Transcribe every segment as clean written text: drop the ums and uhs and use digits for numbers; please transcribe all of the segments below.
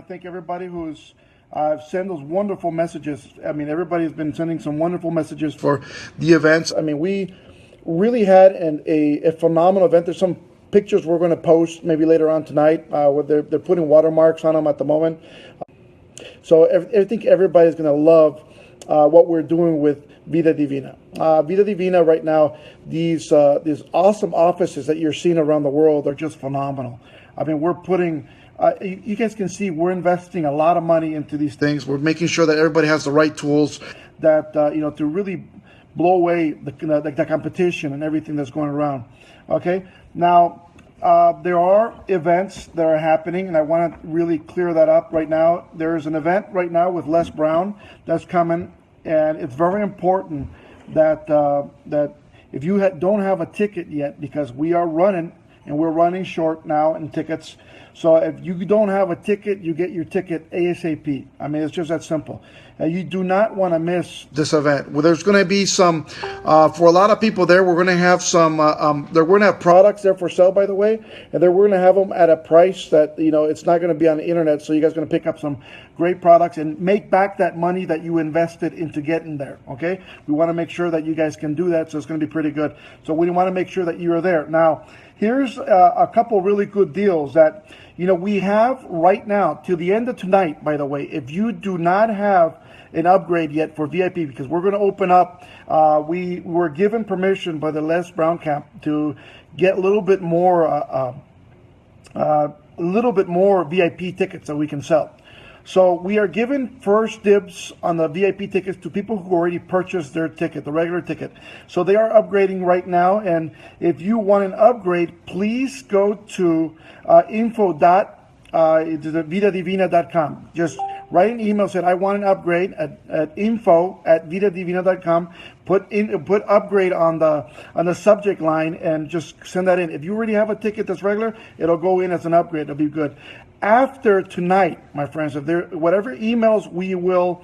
to thank everybody who's sent those wonderful messages. I mean, everybody's been sending some wonderful messages for the events. I mean, we really had a phenomenal event. There's some pictures we're going to post maybe later on tonight where they're putting watermarks on them at the moment. So I think everybody's going to love what we're doing with Vida Divina. Vida Divina right now, these awesome offices that you're seeing around the world are just phenomenal. I mean, we're putting, you guys can see we're investing a lot of money into these things. We're making sure that everybody has the right tools that, to really blow away the competition and everything that's going around. Okay, now, there are events that are happening, and I want to really clear that up right now. There's an event right now with Les Brown that's coming, and it's very important that that if you don't have a ticket yet, because we are running, and we're running short now in tickets. So if you don't have a ticket, you get your ticket ASAP. I mean, it's just that simple. You do not want to miss this event. Well, there's going to be some, for a lot of people there, we're going to have some, we're going to have products there for sale, by the way, and then we're going to have them at a price that, it's not going to be on the internet, so you guys are going to pick up some great products and make back that money that you invested into getting there, okay? We want to make sure that you guys can do that, so it's going to be pretty good. So we want to make sure that you are there. Now, here's a couple really good deals that, we have right now till the end of tonight, by the way. If you do not have an upgrade yet for VIP, because we're going to open up, we were given permission by the Les Brown Camp to get a little bit more VIP tickets that we can sell. So we are giving first dibs on the VIP tickets to people who already purchased their ticket, the regular ticket. So they are upgrading right now. And if you want an upgrade, please go to info.vidadivina.com. Just write an email, said I want an upgrade at info@vidadivina.com. Put upgrade on the subject line and just send that in. If you already have a ticket that's regular, it'll go in as an upgrade. It'll be good. After tonight, my friends, if there whatever emails we will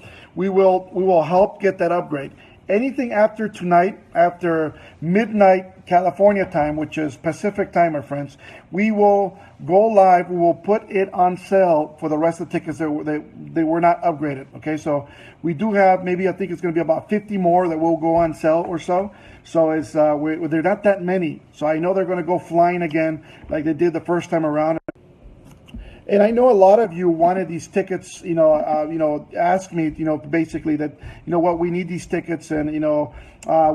help get that upgrade. Anything after tonight, after midnight California time, which is Pacific time, my friends, we will go live. We will put it on sale for the rest of the tickets that they were not upgraded. Okay, so we do have maybe, I think it's going to be about 50 more that will go on sale or so. So it's they're not that many. So I know they're going to go flying again like they did the first time around. And I know a lot of you wanted these tickets, ask me, basically that, what we need these tickets and, we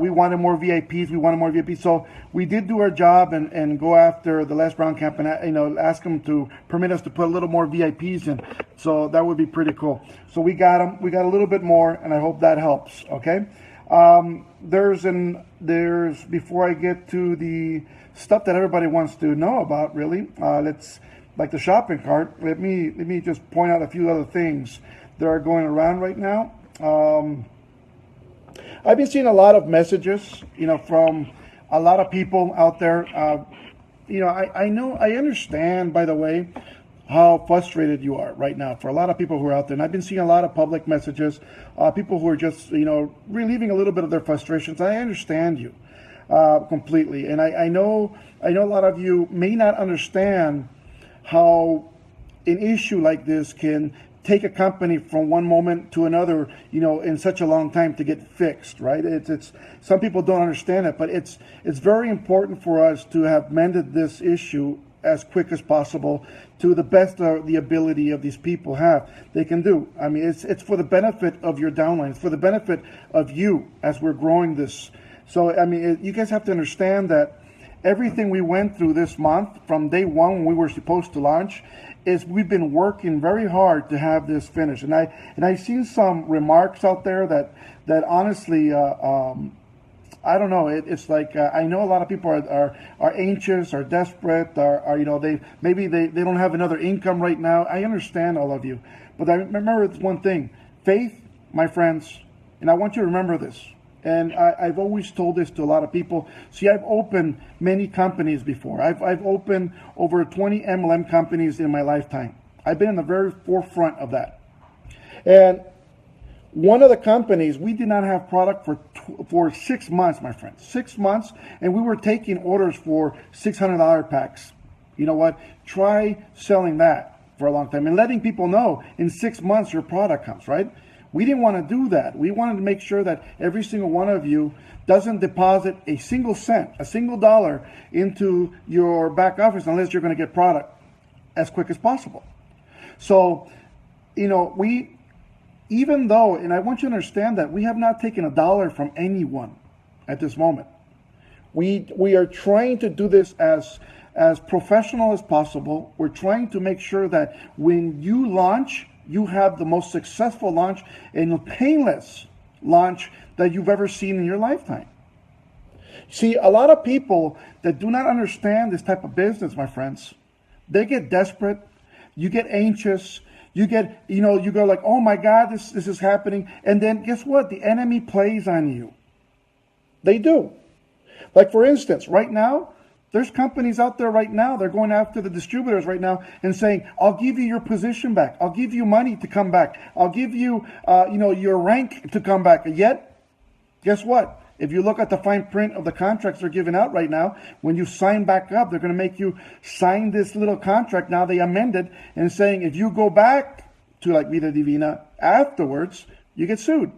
wanted more VIPs. So we did do our job and go after the Les Brown Camp and, ask them to permit us to put a little more VIPs in. So that would be pretty cool. So we got them. We got a little bit more, and I hope that helps. Okay. There's before I get to the stuff that everybody wants to know about, really, like the shopping cart, let me just point out a few other things that are going around right now. I've been seeing a lot of messages, from a lot of people out there. I understand, by the way, how frustrated you are right now for a lot of people who are out there. And I've been seeing a lot of public messages, people who are just, relieving a little bit of their frustrations. I understand you completely. And I know a lot of you may not understand how an issue like this can take a company from one moment to another, in such a long time to get fixed, right? It's some people don't understand it, but it's very important for us to have mended this issue as quick as possible to the best of the ability of these people they can do. I mean, it's for the benefit of your downline. It's for the benefit of you as we're growing this. So, I mean, you guys have to understand that everything we went through this month from day one when we were supposed to launch is we've been working very hard to have this finished. And I've seen some remarks out there that honestly, I don't know. It's like I know a lot of people are anxious, are desperate, are they don't have another income right now. I understand all of you, but I remember one thing: faith, my friends, and I want you to remember this. And I've always told this to a lot of people. See, I've opened many companies before. I've opened over 20 MLM companies in my lifetime. I've been in the very forefront of that. And one of the companies, we did not have product for 6 months, my friends. 6 months, and we were taking orders for $600 packs. You know what? Try selling that. for a long time and letting people know in 6 months your product comes, right? We didn't want to do that. We wanted to make sure that every single one of you doesn't deposit a single cent, a single dollar into your back office unless you're going to get product as quick as possible. So, even though, and I want you to understand that we have not taken a dollar from anyone at this moment. We are trying to do this as professional as possible. We're trying to make sure that when you launch, you have the most successful launch and painless launch that you've ever seen in your lifetime. See, a lot of people that do not understand this type of business, my friends, they get desperate, you get anxious, you go like, oh my God, this is happening. And then guess what? The enemy plays on you. They do. Like for instance, right now, there's companies out there right now, they're going after the distributors right now and saying, I'll give you your position back. I'll give you money to come back. I'll give you, your rank to come back. And yet, guess what? If you look at the fine print of the contracts they're giving out right now, when you sign back up, they're going to make you sign this little contract. Now they amended and saying if you go back to like Vida Divina afterwards, you get sued.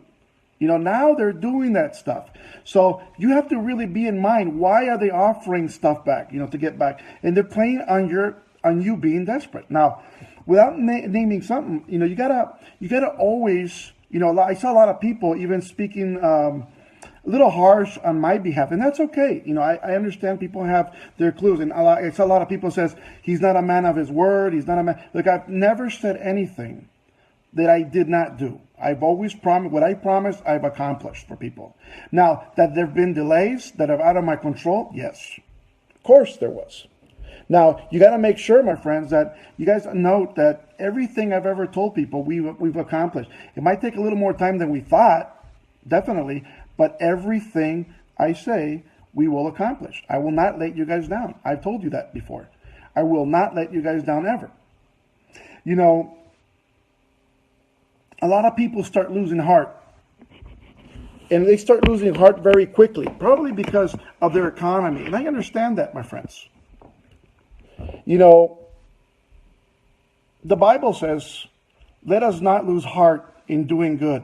Now they're doing that stuff. So you have to really be in mind, why are they offering stuff back, to get back? And they're playing on you being desperate. Now, without naming something, you gotta always, I saw a lot of people even speaking a little harsh on my behalf, and that's okay. I understand people have their clues, and I saw a lot of people says he's not a man of his word. He's not a man. Look, I've never said anything that I did not do. I've always promised what I promised, I've accomplished for people. Now, that there have been delays that are out of my control, yes, of course there was. Now, you got to make sure, my friends, that you guys note that everything I've ever told people, we've accomplished. It might take a little more time than we thought, definitely, but everything I say, we will accomplish. I will not let you guys down. I've told you that before. I will not let you guys down ever. A lot of people start losing heart. And they start losing heart very quickly, probably because of their economy. And I understand that, my friends. The Bible says, let us not lose heart in doing good.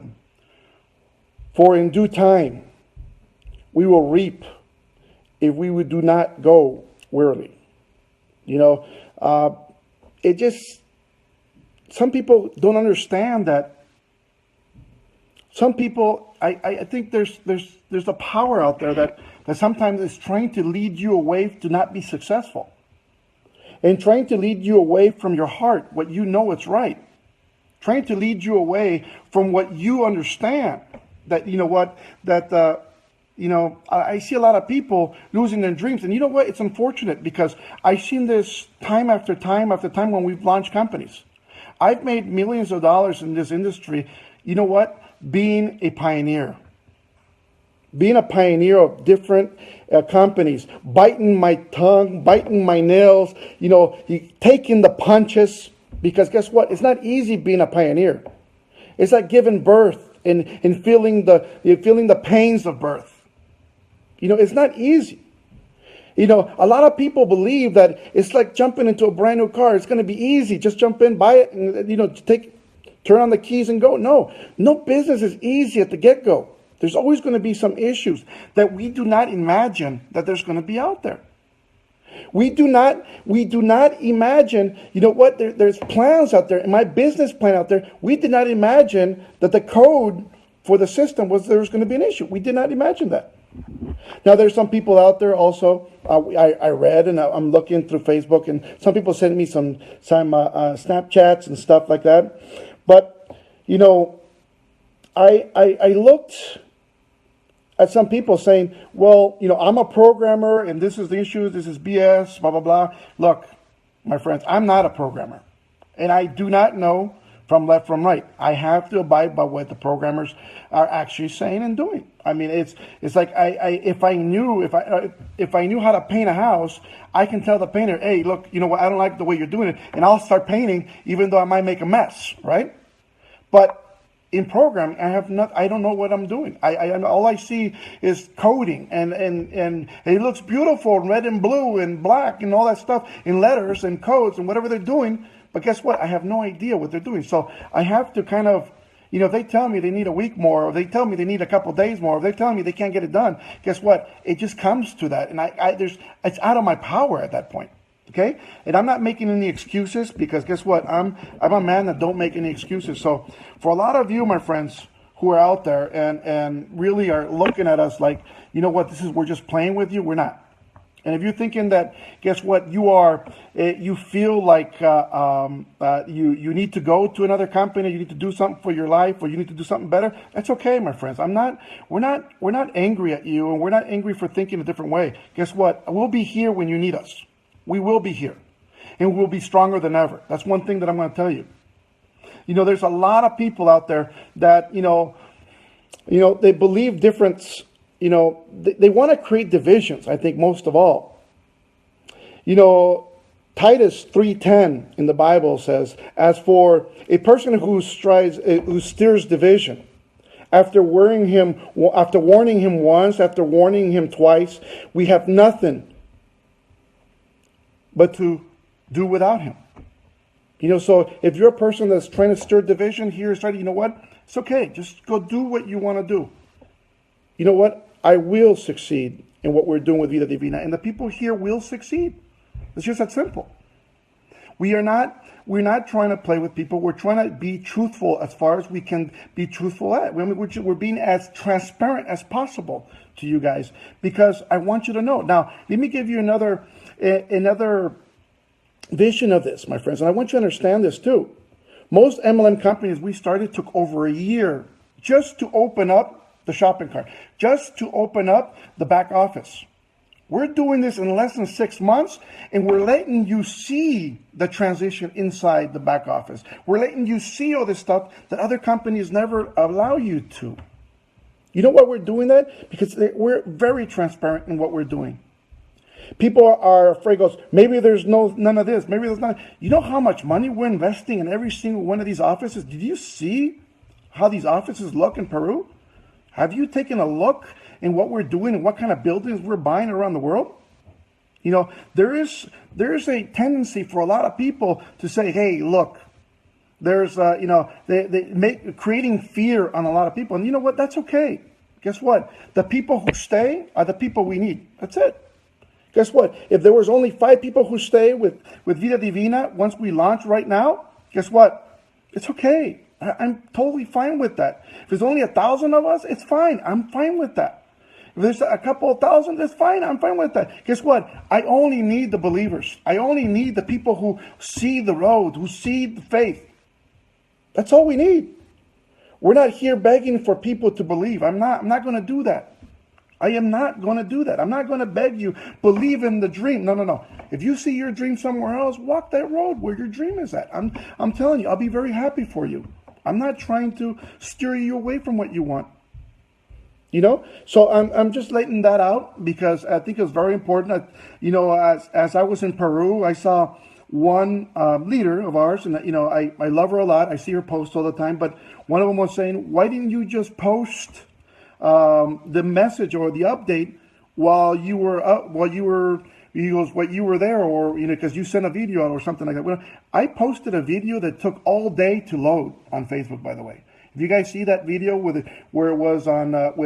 For in due time, we will reap if we do not go wearily. Some people don't understand that. Some people, I think there's a power out there that sometimes is trying to lead you away to not be successful. And trying to lead you away from your heart, what you know is right. Trying to lead you away from what you understand. That, I see a lot of people losing their dreams. And you know what? It's unfortunate because I've seen this time after time after time when we've launched companies. I've made millions of dollars in this industry. You know what? Being a pioneer. Being a pioneer of different companies. Biting my tongue, biting my nails, taking the punches. Because guess what? It's not easy being a pioneer. It's like giving birth and feeling the pains of birth. It's not easy. A lot of people believe that it's like jumping into a brand new car. It's going to be easy. Just jump in, buy it, and turn on the keys and go. No business is easy at the get-go. There's always going to be some issues that we do not imagine that there's going to be out there. We do not imagine, there's plans out there. In my business plan out there, we did not imagine that the code for the system there was going to be an issue. We did not imagine that. Now, there's some people out there also, I read and I'm looking through Facebook, and some people sent me some Snapchats and stuff like that. But, I looked at some people saying, well, I'm a programmer and this is the issue, this is BS, blah, blah, blah. Look, my friends, I'm not a programmer. And I do not know from left from right. I have to abide by what the programmers are actually saying and doing. I mean, it's like if I knew how to paint a house, I can tell the painter, hey, look, you know what, I don't like the way you're doing it, and I'll start painting even though I might make a mess, right? But in programming, I don't know what I'm doing. All I see is coding and it looks beautiful, red and blue and black and all that stuff in letters and codes and whatever they're doing. But guess what? I have no idea what they're doing. So I have to kind of, if they tell me they need a week more, or they tell me they need a couple days more, or they're telling me they can't get it done, guess what? It just comes to that. And it's out of my power at that point. Okay? And I'm not making any excuses, because guess what? I'm a man that don't make any excuses. So for a lot of you, my friends, who are out there and really are looking at us like, you know what, we're just playing with you, we're not. And if you're thinking that, guess what, you feel like you need to go to another company, you need to do something for your life, or you need to do something better, that's okay, my friends. We're not angry at you, and we're not angry for thinking a different way. Guess what? We'll be here when you need us. We will be here, and we'll be stronger than ever. That's one thing that I'm going to tell you. There's a lot of people out there that, they believe difference. They want to create divisions, I think, most of all. Titus 3:10 in the Bible says, as for a person who steers division, after warning him once, after warning him twice, we have nothing but to do without him. So if you're a person that's trying to stir division here, you know what? It's okay. Just go do what you want to do. You know what? I will succeed in what we're doing with Vida Divina, and the people here will succeed. It's just that simple. We're not trying to play with people. We're trying to be truthful as far as we can be truthful at. We're being as transparent as possible to you guys, because I want you to know. Now, let me give you another vision of this, my friends, and I want you to understand this too. Most MLM companies we started took over a year just to open up the shopping cart, just to open up the back office. We're doing this in less than 6 months, and we're letting you see the transition inside the back office. We're letting you see all this stuff that other companies never allow you to. You know why we're doing that? Because we're very transparent in what we're doing. People are afraid, maybe there's none of this, maybe there's none. You know how much money we're investing in every single one of these offices? Did you see how these offices look in Peru? Have you taken a look in what we're doing and what kind of buildings we're buying around the world? There is a tendency for a lot of people to say, hey, look, there's, creating fear on a lot of people. And you know what? That's okay. Guess what? The people who stay are the people we need. That's it. Guess what? If there was only 5 people who stay with Vida Divina once we launch right now, guess what? It's okay. I'm totally fine with that. If there's only 1,000 of us, it's fine. I'm fine with that. If there's a couple of thousand, that's fine. I'm fine with that. Guess what? I only need the believers. I only need the people who see the road, who see the faith. That's all we need. We're not here begging for people to believe. I'm not going to do that. I am not going to do that. I'm not going to beg you, believe in the dream. No. If you see your dream somewhere else, walk that road where your dream is at. I'm telling you, I'll be very happy for you. I'm not trying to steer you away from what you want. So I'm just letting that out because I think it's very important. As I was in Peru, I saw one leader of ours, and I love her a lot. I see her post all the time, but one of them was saying, why didn't you just post the message or the update while you were he goes, what, you were there, or because you sent a video out or something like that. Well, I posted a video that took all day to load on Facebook, by the way. If you guys see that video where it was on about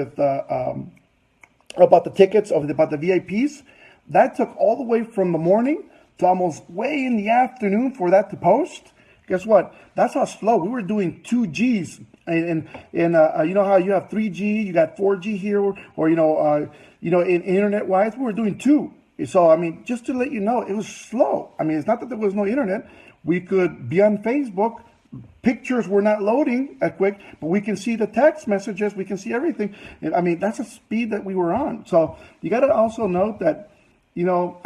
the tickets about the VIPs, that took all the way from the morning to almost way in the afternoon for that to post. Guess what? That's how slow. We were doing 2Gs. And you know how you have 3G, you got 4G here, or in internet-wise, we were doing 2. So, just to let you know, it was slow. It's not that there was no internet. We could be on Facebook. Pictures were not loading that quick, but we can see the text messages. We can see everything. That's a speed that we were on. So you got to also note that, I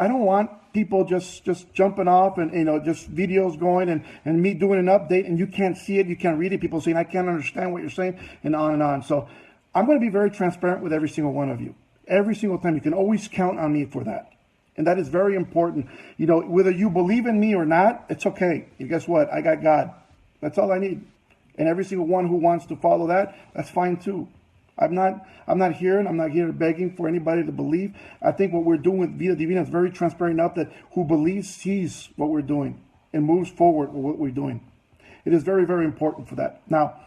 don't want people just jumping off and, just videos going and me doing an update and you can't see it, you can't read it. People saying, I can't understand what you're saying, and on and on. So I'm going to be very transparent with every single one of you. Every single time. You can always count on me for that. And that is very important. Whether you believe in me or not, it's okay. And guess what? I got God. That's all I need. And every single one who wants to follow that, that's fine too. I'm not here begging for anybody to believe. I think what we're doing with Vida Divina is very transparent enough that who believes sees what we're doing. and moves forward with what we're doing. It is very, very important for that. Now,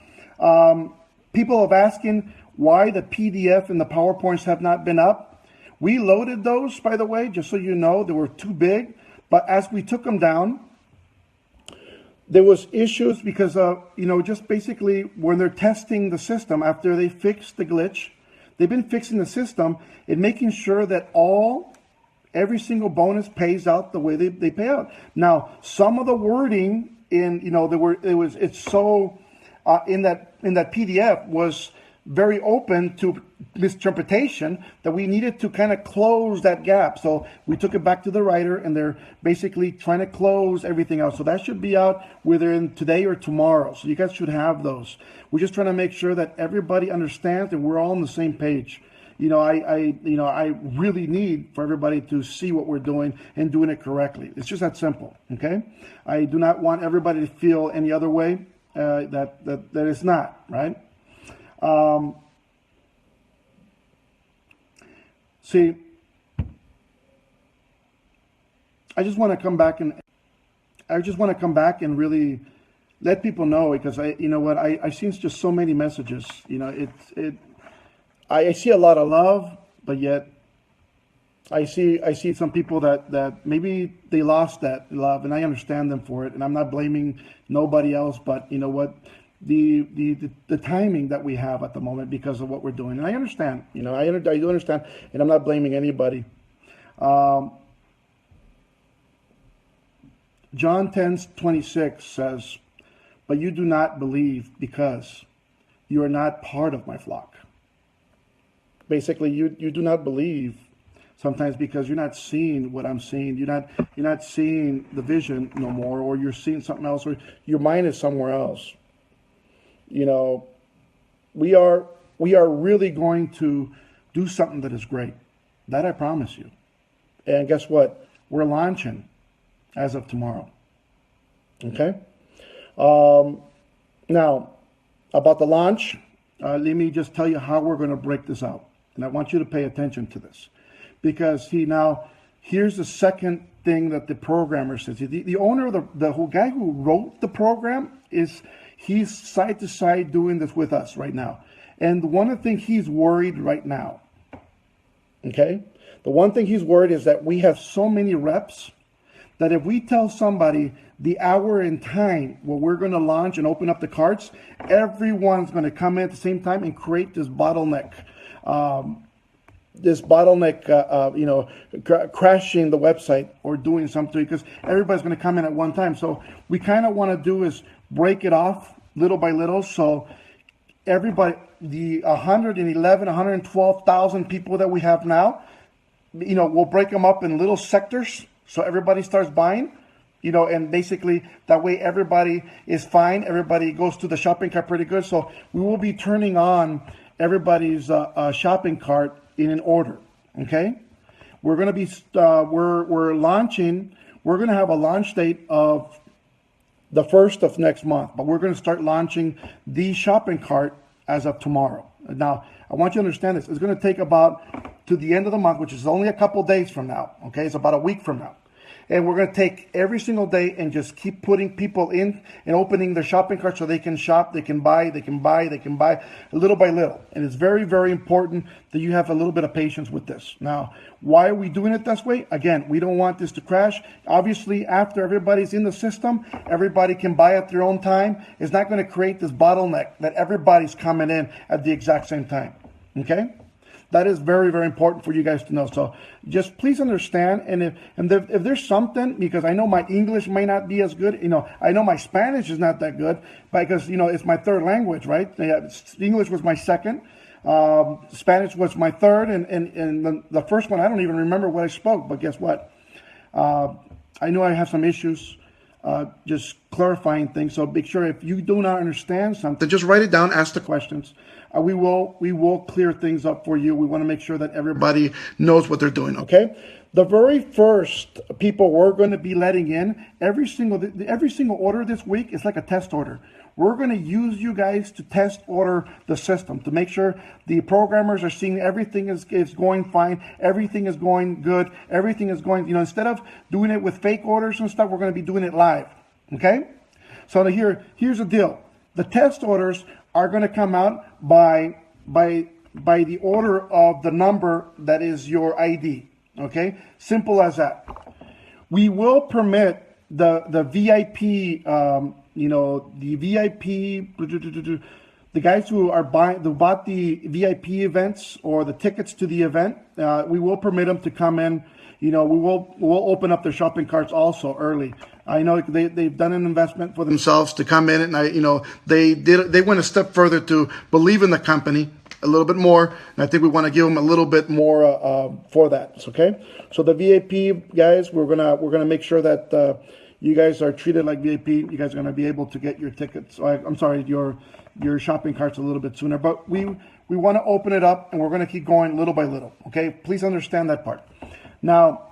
people have asking why the PDF and the PowerPoints have not been up. We loaded those, by the way, just so you know, they were too big. But as we took them down, there was issues because of, just basically when they're testing the system after they fixed the glitch, they've been fixing the system and making sure that every single bonus pays out the way they pay out. Now, some of the wording in, in that PDF was very open to misinterpretation that we needed to kind of close that gap. So we took it back to the writer, and they're basically trying to close everything out. So that should be out whether today or tomorrow. So you guys should have those. We're just trying to make sure that everybody understands and we're all on the same page. I really need for everybody to see what we're doing and doing it correctly. It's just that simple. Okay. I do not want everybody to feel any other way that it's not, right? See, I just want to come back and really let people know, because I've seen just so many messages. I see a lot of love, but yet I see some people that maybe they lost that love, and I understand them for it, and I'm not blaming nobody else, but you know what? The timing that we have at the moment because of what we're doing. And I understand, I do understand, and I'm not blaming anybody. John 10:26 says, "But you do not believe because you are not part of my flock." Basically, you do not believe sometimes because you're not seeing what I'm seeing. You're not seeing the vision no more, or you're seeing something else, or your mind is somewhere else. We are really going to do something that is great. That I promise you. And guess what? We're launching as of tomorrow. Okay? Now, about the launch, let me just tell you how we're going to break this out. And I want you to pay attention to this. Because here's the second thing that the programmer says. The owner of the whole guy who wrote the program he's side to side doing this with us right now. And one of the things he's worried right now, okay? The one thing he's worried is that we have so many reps that if we tell somebody the hour and time where we're going to launch and open up the carts, everyone's going to come in at the same time and create this bottleneck. Crashing the website or doing something, because everybody's going to come in at one time. So we kind of want to do is break it off little by little. So everybody, the 112,000 people that we have now, we'll break them up in little sectors. So everybody starts buying, and basically that way everybody is fine. Everybody goes to the shopping cart pretty good. So we will be turning on everybody's shopping cart in an order. Okay. We're going to be, we're launching, we're going to have a launch date of the 1st of next month, but we're going to start launching the shopping cart as of tomorrow. Now, I want you to understand this. It's going to take about to the end of the month, which is only a couple days from now. Okay. It's about a week from now. And we're going to take every single day and just keep putting people in and opening their shopping cart so they can shop, they can buy little by little. And it's very, very important that you have a little bit of patience with this. Now, why are we doing it this way? Again, we don't want this to crash. Obviously, after everybody's in the system, everybody can buy at their own time. It's not going to create this bottleneck that everybody's coming in at the exact same time. Okay? That is very, very important for you guys to know. So just please understand. And if there's something, because I know my English may not be as good, I know my Spanish is not that good because, it's my third language, right? English was my second. Spanish was my third. And the first one, I don't even remember what I spoke. But guess what? I know I have some issues just clarifying things. So make sure if you do not understand something, just write it down, ask the questions. We will clear things up for you. We want to make sure that everybody knows what they're doing, okay? The very first people we're going to be letting in, every single order this week is like a test order. We're going to use you guys to test order the system, to make sure the programmers are seeing everything is going fine, everything is going good, everything is going, instead of doing it with fake orders and stuff, we're going to be doing it live. Okay? So here's the deal. The test orders are going to come out by the order of the number that is your ID. Okay? Simple as that. We will permit the VIP, the VIP, the guys who bought the VIP events or the tickets to the event. We will permit them to come in. We'll open up their shopping carts also early. I know they've done an investment for themselves to come in, and they went a step further to believe in the company a little bit more, and I think we want to give them a little bit more for that. Okay, so the VIP guys, we're gonna make sure that you guys are treated like VIP. You guys are gonna be able to get your tickets. I'm sorry, your shopping carts a little bit sooner, but we want to open it up, and we're gonna keep going little by little. Okay, please understand that part. Now,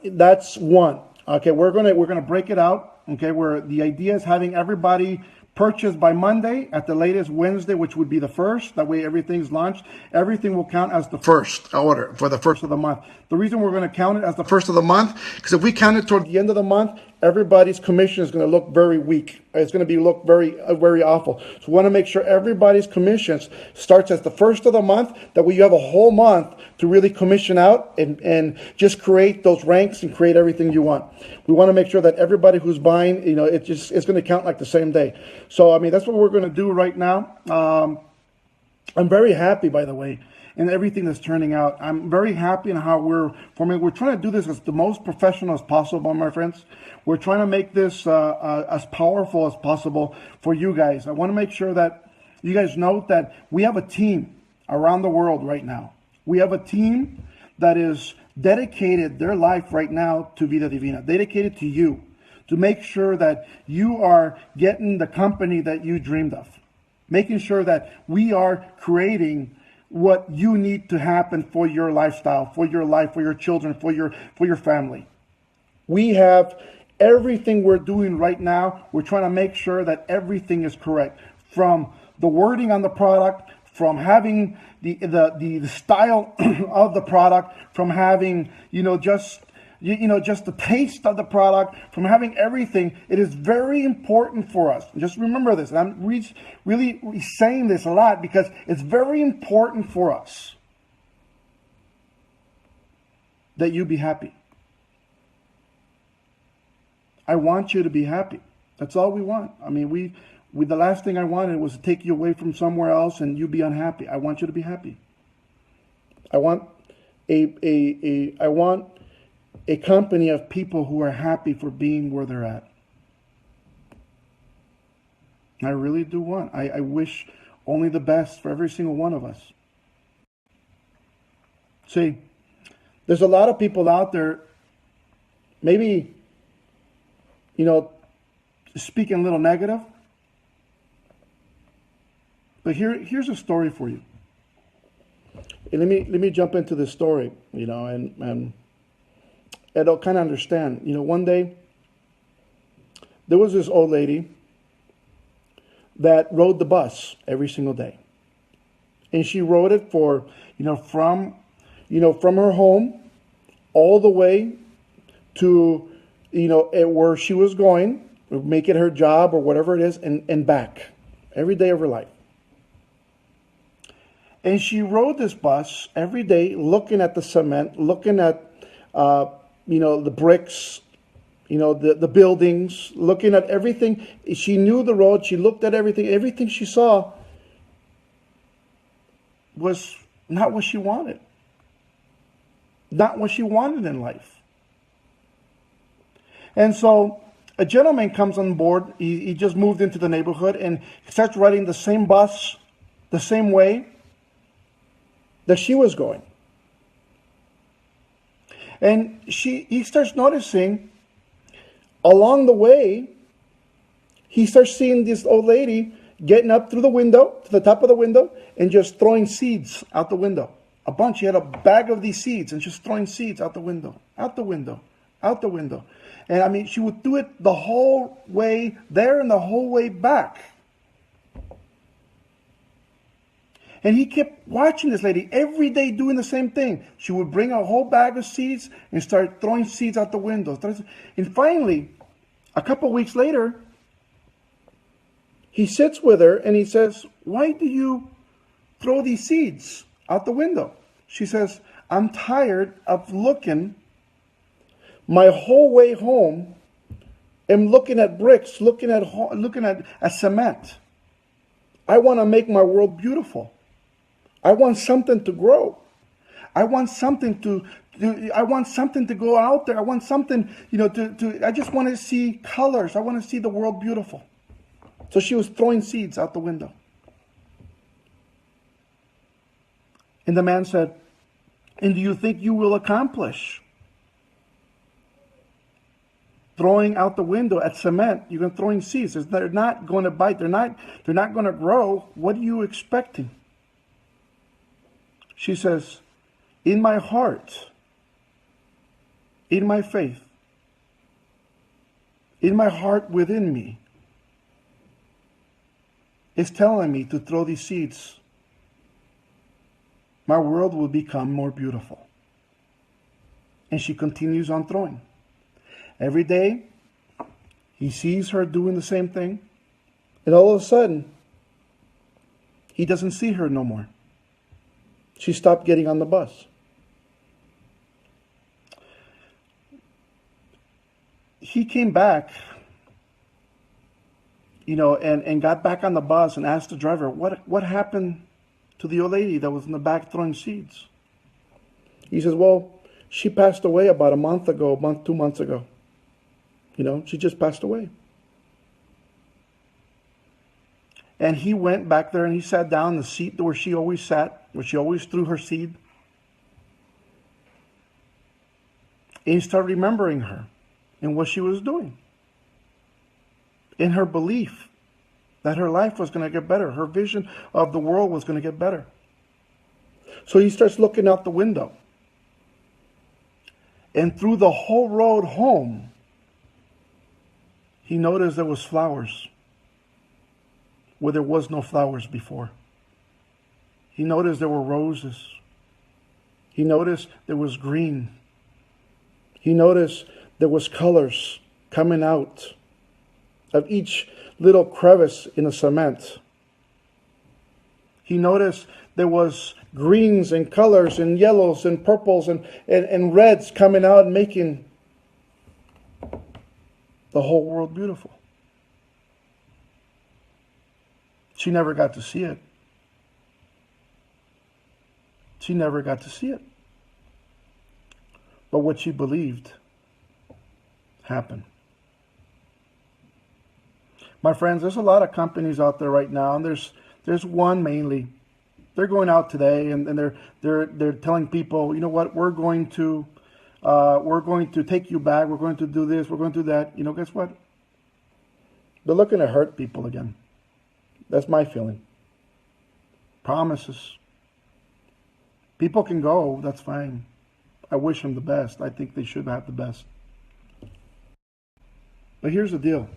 that's one. Okay, we're gonna break it out. Okay, where the idea is having everybody purchase by Monday, at the latest Wednesday, which would be the first. That way everything's launched. Everything will count as the first order for the first of the month. The reason we're going to count it as the first of the month, because if we count it toward the end of the month, everybody's commission is going to look very weak. It's going to look very, very awful. So we want to make sure everybody's commissions starts as the first of the month. That way you have a whole month to really commission out and just create those ranks and create everything you want. We want to make sure that everybody who's buying, it's going to count like the same day. So, I mean, that's what we're going to do right now. I'm very happy, by the way, in everything that's turning out. I'm very happy in how we're forming. We're trying to do this as the most professional as possible, my friends. We're trying to make this as powerful as possible for you guys. I want to make sure that you guys know that we have a team around the world right now. We have a team that is dedicated their life right now to Vida Divina, dedicated to you, to make sure that you are getting the company that you dreamed of, making sure that we are creating what you need to happen for your lifestyle, for your life, for your children, for your family. We have everything we're doing right now. We're trying to make sure that everything is correct, from the wording on the product, from having the style of the product, from having just the taste of the product, from having everything. It is very important for us. Just remember this. And I'm really saying this a lot because it's very important for us that you be happy. I want you to be happy. That's all we want. I mean, the last thing I wanted was to take you away from somewhere else and you be unhappy. I want you to be happy. I want a company of people who are happy for being where they're at. I really do want. I wish only the best for every single one of us. See, there's a lot of people out there, maybe, speaking a little negative. But here's a story for you. And let me jump into this story, and I'll kind of understand. One day there was this old lady that rode the bus every single day, and she rode it for from her home all the way to where she was going, make it her job or whatever it is, and back every day of her life. And she rode this bus every day, looking at the cement, looking at, the bricks, the buildings, looking at everything. She knew the road. She looked at everything. Everything she saw was not what she wanted. Not what she wanted in life. And so a gentleman comes on board. He just moved into the neighborhood and starts riding the same bus, the same way that she was going. And he starts noticing along the way, he starts seeing this old lady getting up through the window, to the top of the window, and just throwing seeds out the window. A bunch. She had a bag of these seeds and just throwing seeds out the window, out the window, out the window. And I mean, she would do it the whole way there and the whole way back. And he kept watching this lady every day doing the same thing. She would bring a whole bag of seeds and start throwing seeds out the window. And finally, a couple of weeks later, he sits with her and he says, "Why do you throw these seeds out the window?" She says, "I'm tired of looking my whole way home and looking at bricks, looking at cement. I want to make my world beautiful. I want something to grow. I want something to go out there. I want something, I just want to see colors. I want to see the world beautiful." So she was throwing seeds out the window. And the man said, "And do you think you will accomplish throwing out the window at cement? You're throwing seeds. They're not going to bite. They're not going to grow. What are you expecting?" She says, "In my heart, in my faith, in my heart within me, is telling me to throw these seeds. My world will become more beautiful." And she continues on throwing. Every day, he sees her doing the same thing. And all of a sudden, he doesn't see her no more. She stopped getting on the bus. He came back, and got back on the bus and asked the driver, what happened to the old lady that was in the back throwing seeds? He says, "Well, she passed away about a month ago, 2 months ago. She just passed away." And he went back there and he sat down in the seat where she always sat, where she always threw her seed. And he started remembering her and what she was doing. In her belief that her life was going to get better. Her vision of the world was going to get better. So he starts looking out the window. And through the whole road home, he noticed there was flowers where there was no flowers before. He noticed there were roses. He noticed there was green. He noticed there was colors coming out of each little crevice in the cement. He noticed there was greens and colors and yellows and purples and reds coming out and making the whole world beautiful. She never got to see it. She never got to see it. But what she believed happened. My friends, there's a lot of companies out there right now, and there's one mainly. They're going out today and they're telling people, you know what, we're going to take you back, we're going to do this, we're going to do that. Guess what? They're looking to hurt people again. That's my feeling. Promises. People can go, that's fine. I wish them the best. I think they should have the best. But here's the deal.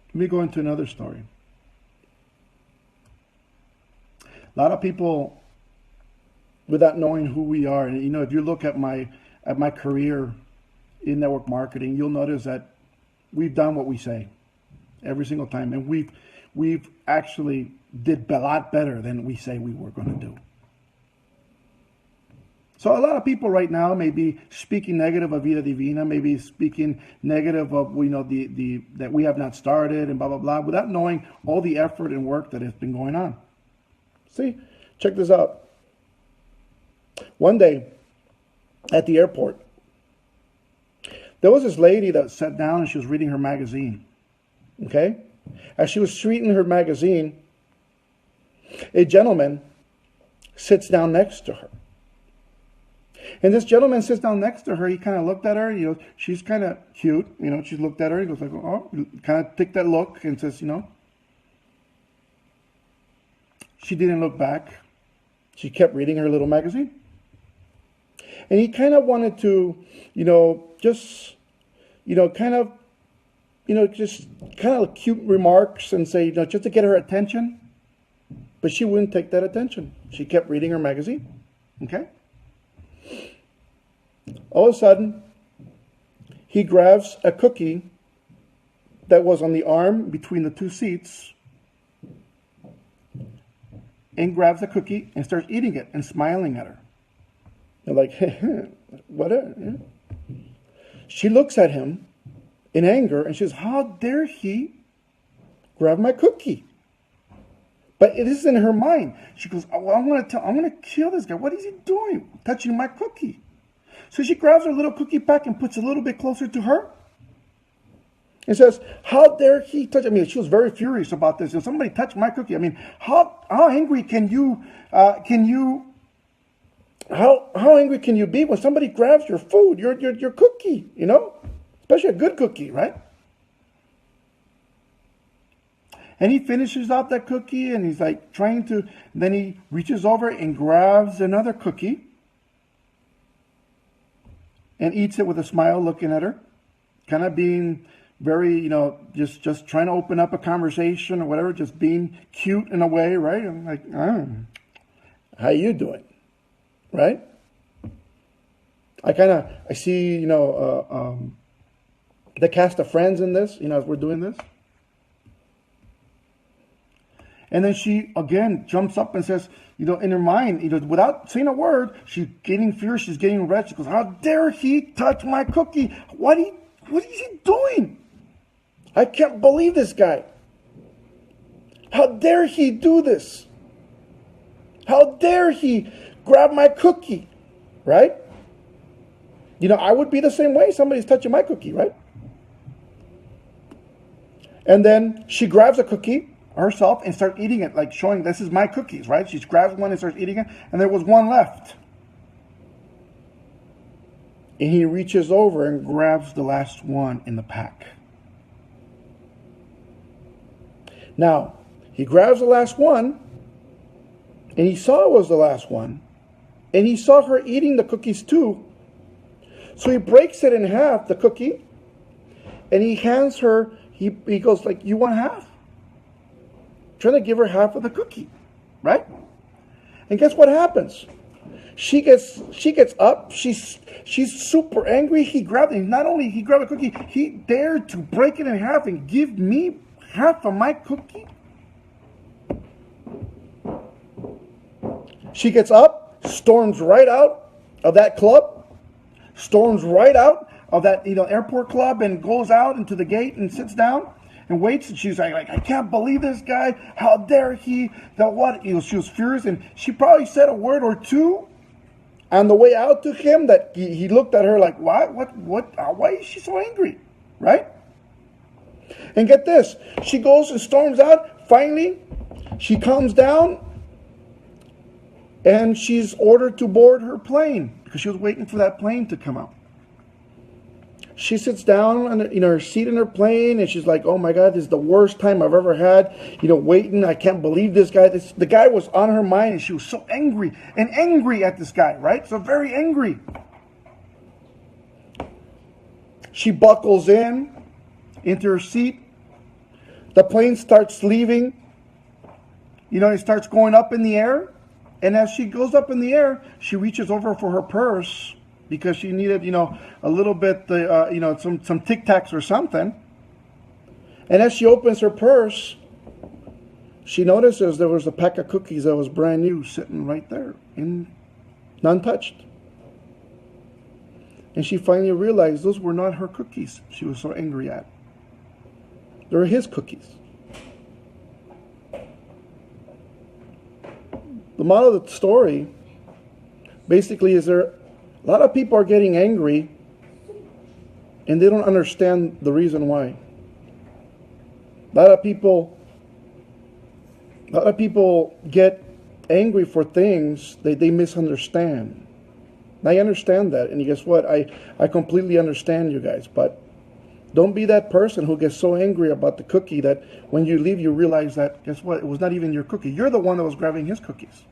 Let me go into another story. A lot of people, without knowing who we are, and if you look at my career in network marketing, you'll notice that we've done what we say every single time, and we've actually did a lot better than we say we were going to do. So a lot of people right now may be speaking negative of Vida Divina, maybe speaking negative of that we have not started and blah blah blah, without knowing all the effort and work that has been going on. See, check this out. One day at the airport, there was this lady that sat down and she was reading her magazine. Okay, as she was reading her magazine, a gentleman sits down next to her. And this gentleman sits down next to her. He kind of looked at her. She's kind of cute. She looked at her. He goes like, oh, kind of took that look and says, She didn't look back. She kept reading her little magazine. And he kind of wanted to, just, just kind of cute remarks and say, just to get her attention. But she wouldn't take that attention. She kept reading her magazine. Okay? All of a sudden, he grabs a cookie that was on the arm between the two seats and grabs the cookie and starts eating it and smiling at her. They're like, whatever. Yeah. She looks at him in anger and she says, how dare he grab my cookie? But it is in her mind. She goes, well, I'm going to kill this guy. What is he doing? Touching my cookie. So she grabs her little cookie pack and puts a little bit closer to her. And says, how dare he touch? I mean, she was very furious about this. If somebody touched my cookie, I mean, how angry can you how angry can you be when somebody grabs your food, your cookie, especially a good cookie, right? And he finishes out that cookie and he's like then he reaches over and grabs another cookie and eats it with a smile, looking at her, kind of being very, just trying to open up a conversation or whatever, just being cute in a way, right? I'm like, how you doing? Right? I see, the cast of Friends in this, as we're doing this. And then she, again, jumps up and says, in her mind, without saying a word, she's getting furious, she's getting red. She goes, how dare he touch my cookie? What is he doing? I can't believe this guy. How dare he do this? How dare he grab my cookie? Right? I would be the same way. Somebody's touching my cookie, right? And then she grabs a cookie herself and starts eating it, like showing this is my cookies, right? She grabs one and starts eating it, and there was one left. And he reaches over and grabs the last one in the pack. Now, he grabs the last one, and he saw it was the last one, and he saw her eating the cookies too. So he breaks it in half, the cookie, and he hands her, he goes like, you want half? Trying to give her half of the cookie, right? And guess what happens? She gets up. She's super angry. He grabbed it. Not only he grabbed a cookie, he dared to break it in half and give me half of my cookie. She gets up, storms right out of that club, storms right out of that airport club, and goes out into the gate and sits down and waits. And she's like, I can't believe this guy. How dare he? She was furious, and she probably said a word or two on the way out to him that he looked at her like, why is she so angry? Right? And get this, she goes and storms out. Finally, she calms down, and she's ordered to board her plane because she was waiting for that plane to come out. She sits down on her seat in her plane, and she's like, oh my God, this is the worst time I've ever had, waiting. I can't believe this guy. The guy was on her mind, and she was so angry at this guy, right? So very angry. She buckles into her seat. The plane starts leaving. It starts going up in the air. And as she goes up in the air, she reaches over for her purse because she needed, a little bit, some Tic Tacs or something. And as she opens her purse, she notices there was a pack of cookies that was brand new sitting right there, untouched. And she finally realized those were not her cookies she was so angry at. They were his cookies. The moral of the story basically is a lot of people are getting angry and they don't understand the reason why. A lot of people get angry for things that they misunderstand. And I understand that, and guess what? I completely understand you guys, but don't be that person who gets so angry about the cookie that when you leave you realize that, guess what? It was not even your cookie. You're the one that was grabbing his cookies.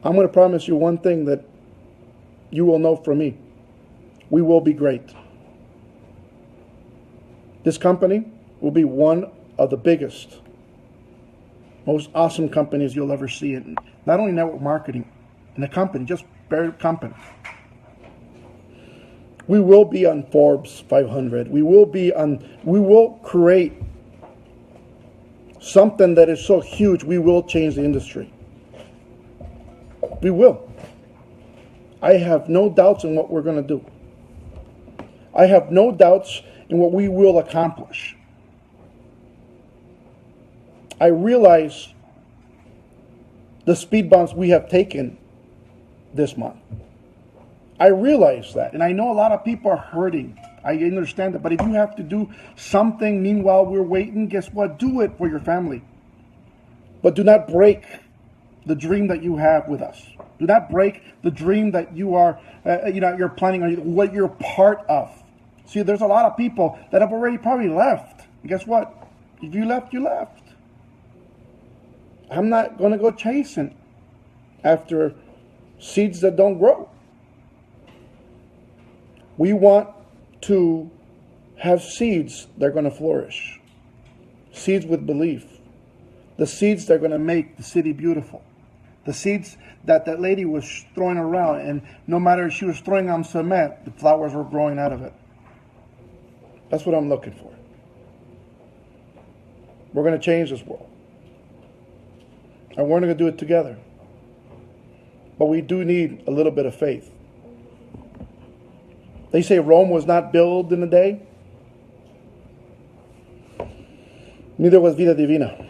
I'm going to promise you one thing that you will know from me. We will be great. This company will be one of the biggest, most awesome companies you'll ever see in not only network marketing, in the company, just bare company. We will be on Forbes 500. We will create something that is so huge, we will change the industry. We will. I have no doubts in what we're going to do. I have no doubts in what we will accomplish. I realize the speed bumps we have taken this month. I realize that, and I know a lot of people are hurting. I understand that, but if you have to do something meanwhile we're waiting, guess what? Do it for your family. But do not break the dream that you have with us. Do not break the dream that you are, you're planning on, what you're part of. See, there's a lot of people that have already probably left. And guess what? If you left, you left. I'm not going to go chasing after seeds that don't grow. We want to have seeds that are going to flourish. Seeds with belief. The seeds that are going to make the city beautiful. The seeds that lady was throwing around, and no matter if she was throwing on cement, the flowers were growing out of it. That's what I'm looking for. We're going to change this world. And we're going to do it together. But we do need a little bit of faith. They say Rome was not built in a day. Neither was Vida Divina.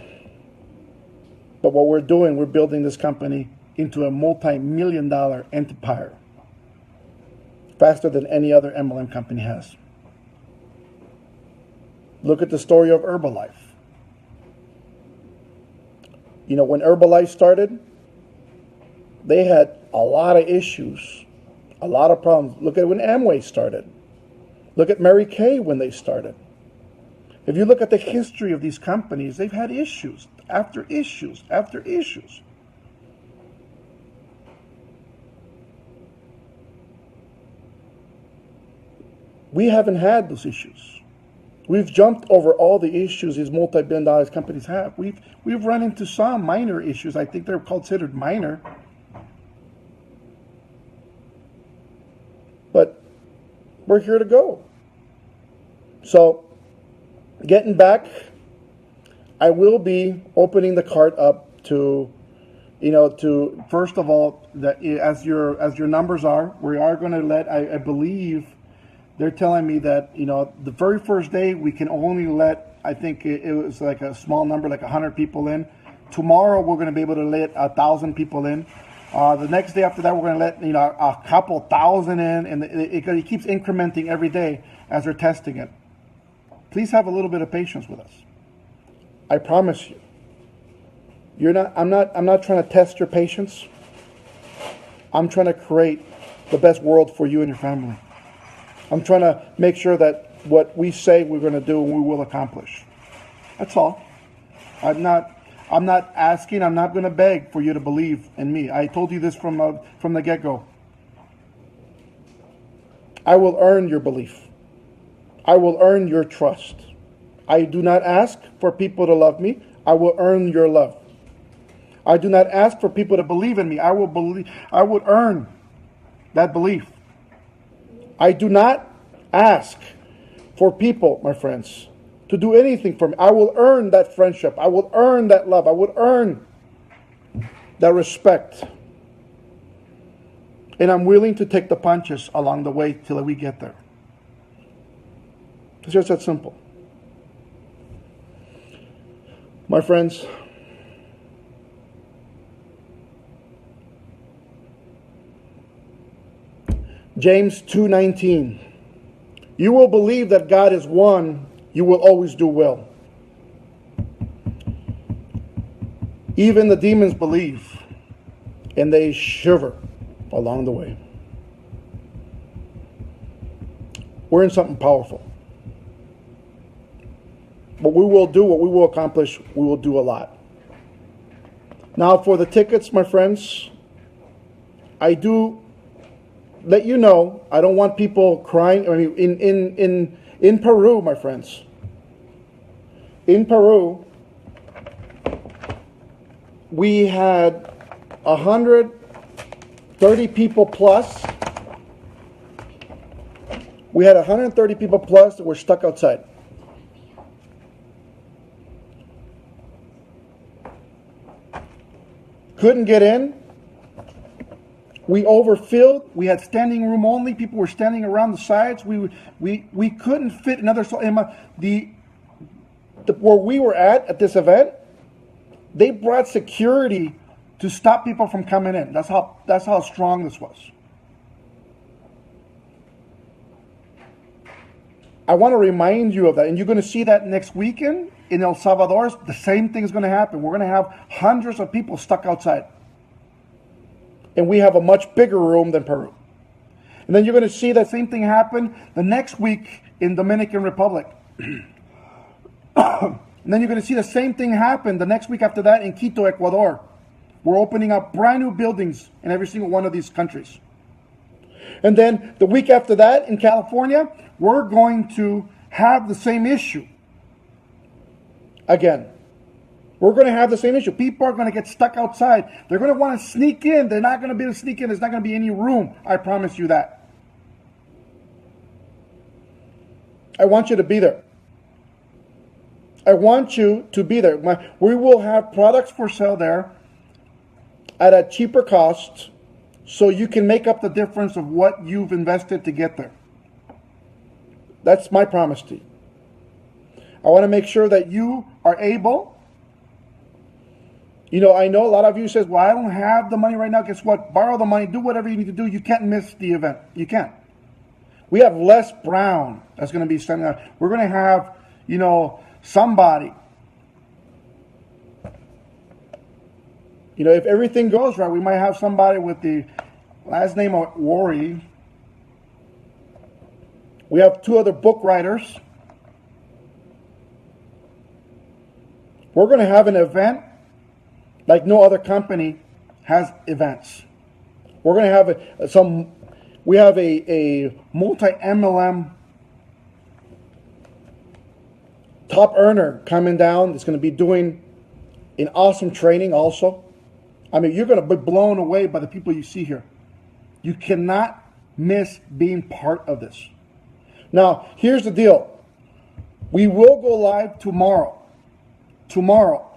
But what we're doing, we're building this company into a multi-million-dollar empire. Faster than any other MLM company has. Look at the story of Herbalife. You know, when Herbalife started, they had a lot of issues, a lot of problems. Look at when Amway started. Look at Mary Kay when they started. If you look at the history of these companies, they've had issues after issues after issues. We haven't had those issues. We've jumped over all the issues these multi-billion-dollar companies have. We've run into some minor issues. I think they're considered minor. But we're here to go. So, getting back, I will be opening the cart up to, to first of all, as your numbers are, we are going to let, I believe, they're telling me that, the very first day we can only let, I think it was like a small number, like 100 people in. Tomorrow we're going to be able to let 1,000 people in. The next day after that we're going to let, a couple thousand in, and it keeps incrementing every day as they're testing it. Please have a little bit of patience with us. I promise you. I'm not trying to test your patience. I'm trying to create the best world for you and your family. I'm trying to make sure that what we say we're going to do, we will accomplish. That's all. I'm not asking, I'm not going to beg for you to believe in me. I told you this from the get-go. I will earn your belief. I will earn your trust. I do not ask for people to love me. I will earn your love. I do not ask for people to believe in me. I would earn that belief. I do not ask for people, my friends, to do anything for me. I will earn that friendship. I will earn that love. I would earn that respect. And I'm willing to take the punches along the way till we get there. It's just that simple. My friends, James 2:19. You will believe that God is one, you will always do well. Even the demons believe, and they shiver along the way. We're in something powerful. But we will do what we will accomplish. We will do a lot. Now for the tickets, my friends, I do let you know, I don't want people crying. I mean, in Peru, my friends, in Peru, we had 130 people plus. We had 130 people plus that were stuck outside. Couldn't get in. We overfilled. We had standing room only. People were standing around the sides. We couldn't fit another soul. Where we were at this event, they brought security to stop people from coming in. That's how strong this was. I want to remind you of that, and you're going to see that next weekend in El Salvador. The same thing is going to happen. We're going to have hundreds of people stuck outside. And we have a much bigger room than Peru. And then you're going to see that same thing happen the next week in Dominican Republic. And then you're going to see the same thing happen the next week after that in Quito, Ecuador. We're opening up brand new buildings in every single one of these countries. And then the week after that in California, we're going to have the same issue again. We're going to have the same issue. People are going to get stuck outside. They're going to want to sneak in. They're not going to be able to sneak in. There's not going to be any room. I promise you that. I want you to be there. I want you to be there. We will have products for sale there at a cheaper cost so you can make up the difference of what you've invested to get there. That's my promise to you. I want to make sure that you are able. You know, I know a lot of you says, well, I don't have the money right now. Guess what? Borrow the money. Do whatever you need to do. You can't miss the event. You can't. We have Les Brown that's going to be sending out. We're going to have, somebody. If everything goes right, we might have somebody with the last name of Worry. We have 2 other book writers. We're going to have an event like no other company has events. We're going to have we have a multi-MLM top earner coming down. That's going to be doing an awesome training also. I mean, you're going to be blown away by the people you see here. You cannot miss being part of this. Now, here's the deal. We will go live tomorrow,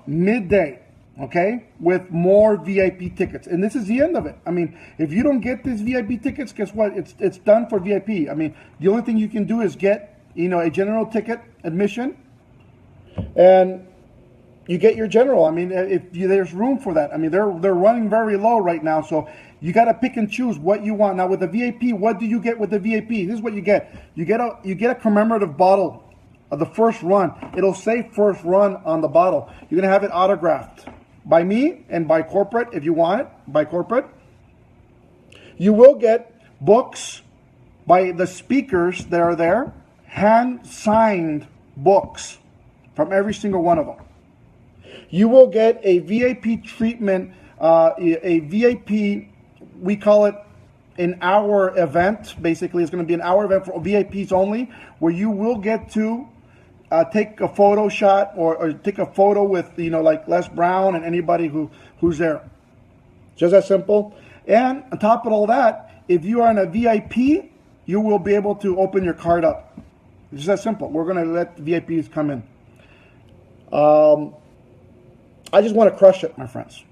midday, okay, with more VIP tickets. And this is the end of it. I mean, if you don't get these VIP tickets, guess what? It's done for VIP. I mean, the only thing you can do is get, a general ticket admission, and you get your general. I mean, there's room for that. I mean, they're running very low right now, so you got to pick and choose what you want. Now, with the VIP, what do you get with the VIP? This is what you get. You get a commemorative bottle of the first run. It'll say first run on the bottle. You're going to have it autographed by me and by corporate if you want it, by corporate. You will get books by the speakers that are there, hand-signed books from every single one of them. You will get a VIP treatment, a VIP, we call it an hour event. Basically, it's going to be an hour event for VIPs only, where you will get to take a photo shot or take a photo with, like Les Brown and anybody who's there. Just that simple. And on top of all that, if you are in a VIP, you will be able to open your card up. It's just that simple. We're going to let VIPs come in. I just want to crush it, my friends.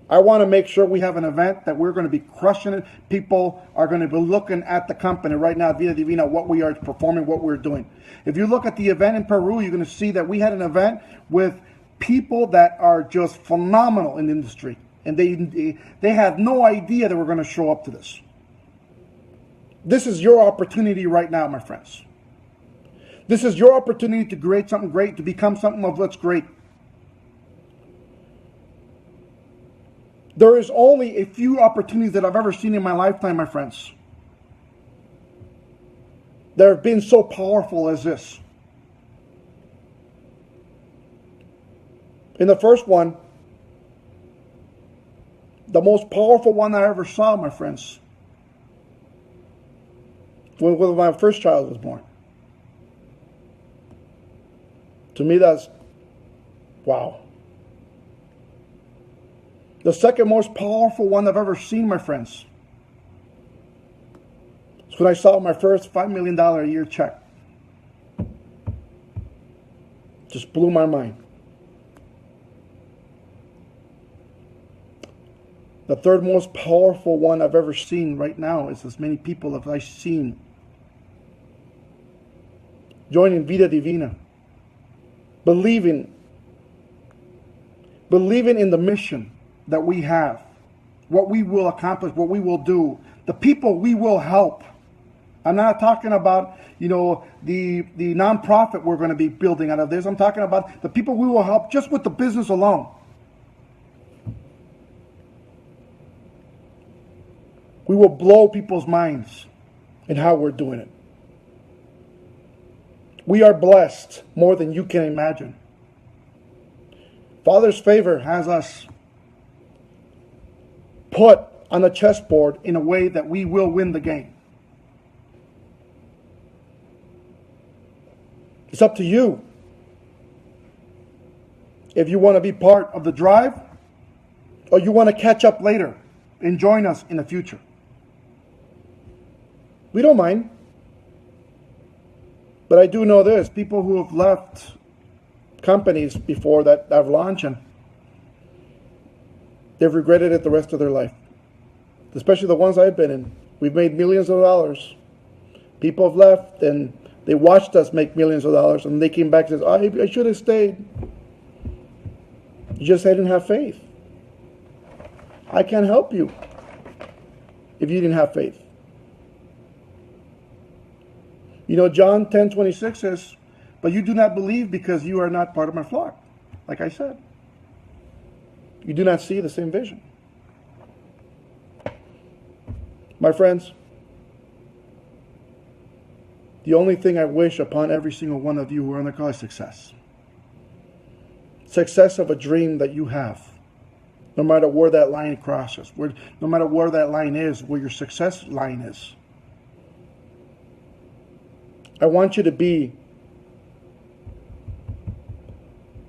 I want to make sure we have an event that we're going to be crushing it. People are going to be looking at the company right now, Vida Divina, what we are performing, what we're doing. If you look at the event in Peru, you're going to see that we had an event with people that are just phenomenal in the industry. And they had no idea that we're going to show up to this. This is your opportunity right now, my friends. This is your opportunity to create something great, to become something of what's great. There is only a few opportunities that I've ever seen in my lifetime, my friends, that have been so powerful as this. In the first one, The most powerful one I ever saw, my friends, when my first child was born. To me, that's wow. The second most powerful one I've ever seen, my friends, is when I saw my first $5 million a year check. Just blew my mind. The third most powerful one I've ever seen right now is as many people as I've seen joining Vida Divina, believing in the mission that we have, what we will accomplish, what we will do, the people we will help. I'm not talking about, the nonprofit we're going to be building out of this. I'm talking about the people we will help just with the business alone. We will blow people's minds in how we're doing it. We are blessed more than you can imagine. Father's favor has us put on the chessboard in a way that we will win the game. It's up to you if you want to be part of the drive or you want to catch up later and join us in the future. We don't mind. But I do know this, people who have left companies before that I've launched, and they've regretted it the rest of their life. Especially the ones I've been in. We've made millions of dollars. People have left and they watched us make millions of dollars, and they came back and said, I should have stayed. You just didn't have faith. I can't help you if you didn't have faith. John 10:26 says, but you do not believe because you are not part of my flock. Like I said, you do not see the same vision. My friends, the only thing I wish upon every single one of you who are on the call is success. Success of a dream that you have. No matter where that line crosses, no matter where that line is, where your success line is. I want you to be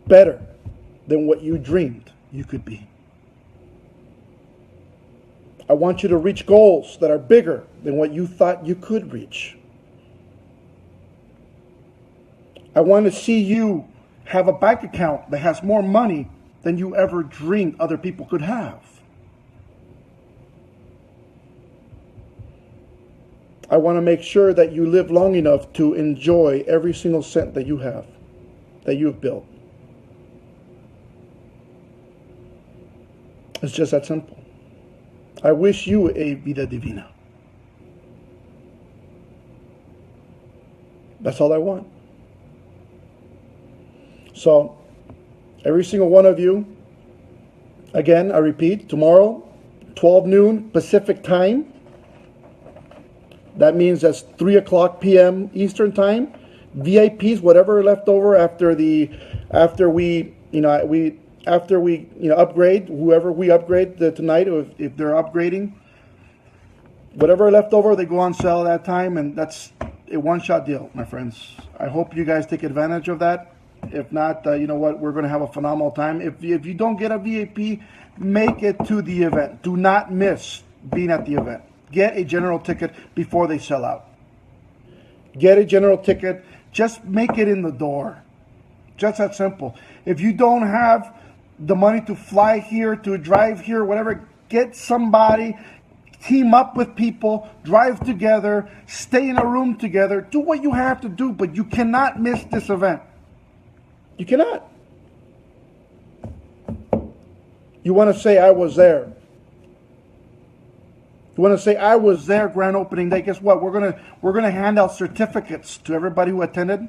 better than what you dreamed you could be. I want you to reach goals that are bigger than what you thought you could reach. I want to see you have a bank account that has more money than you ever dreamed other people could have. I want to make sure that you live long enough to enjoy every single cent that you have, that you have built. It's just that simple. I wish you a Vida Divina. That's all I want. So, every single one of you, again, I repeat, tomorrow, 12 noon Pacific time. That means that's 3 o'clock p.m. Eastern time. VIPs, whatever left over after we upgrade, whoever we upgrade tonight, if they're upgrading, whatever left over, they go on sale at that time, and that's a one-shot deal, my friends. I hope you guys take advantage of that. If not, you know what, we're going to have a phenomenal time. If you don't get a VIP, make it to the event. Do not miss being at the event. Get a general ticket before they sell out. Get a general ticket. Just make it in the door. Just that simple. If you don't have the money to fly here, to drive here, whatever, get somebody, team up with people, drive together, stay in a room together, do what you have to do, but you cannot miss this event. You cannot. You want to say, I was there. You want to say, I was there grand opening day. Guess what? We're gonna hand out certificates to everybody who attended,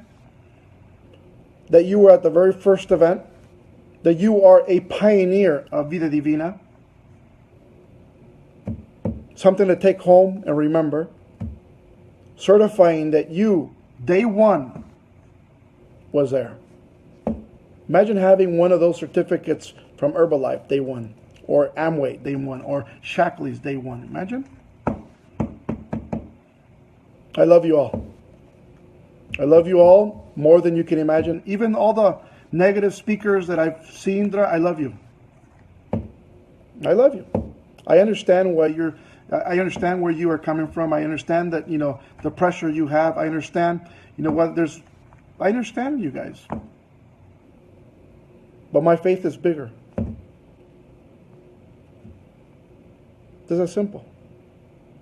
that you were at the very first event, that you are a pioneer of Vida Divina. Something to take home and remember. Certifying that you, day one, was there. Imagine having one of those certificates from Herbalife, day one. or Amway day one, or Shackley's day one. Imagine. I love you all. I love you all more than you can imagine. Even all the negative speakers that I've seen, I love you. I love you. I understand I understand where you are coming from. I understand that, the pressure you have. I understand, I understand you guys. But my faith is bigger. This is simple.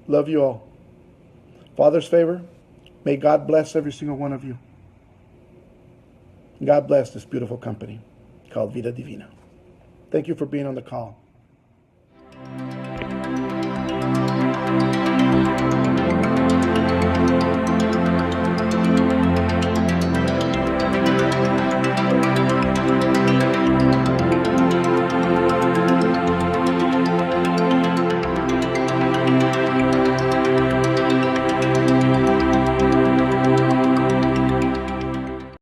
Love you all. Father's favor. May God bless every single one of you. God bless this beautiful company called Vida Divina. Thank you for being on the call.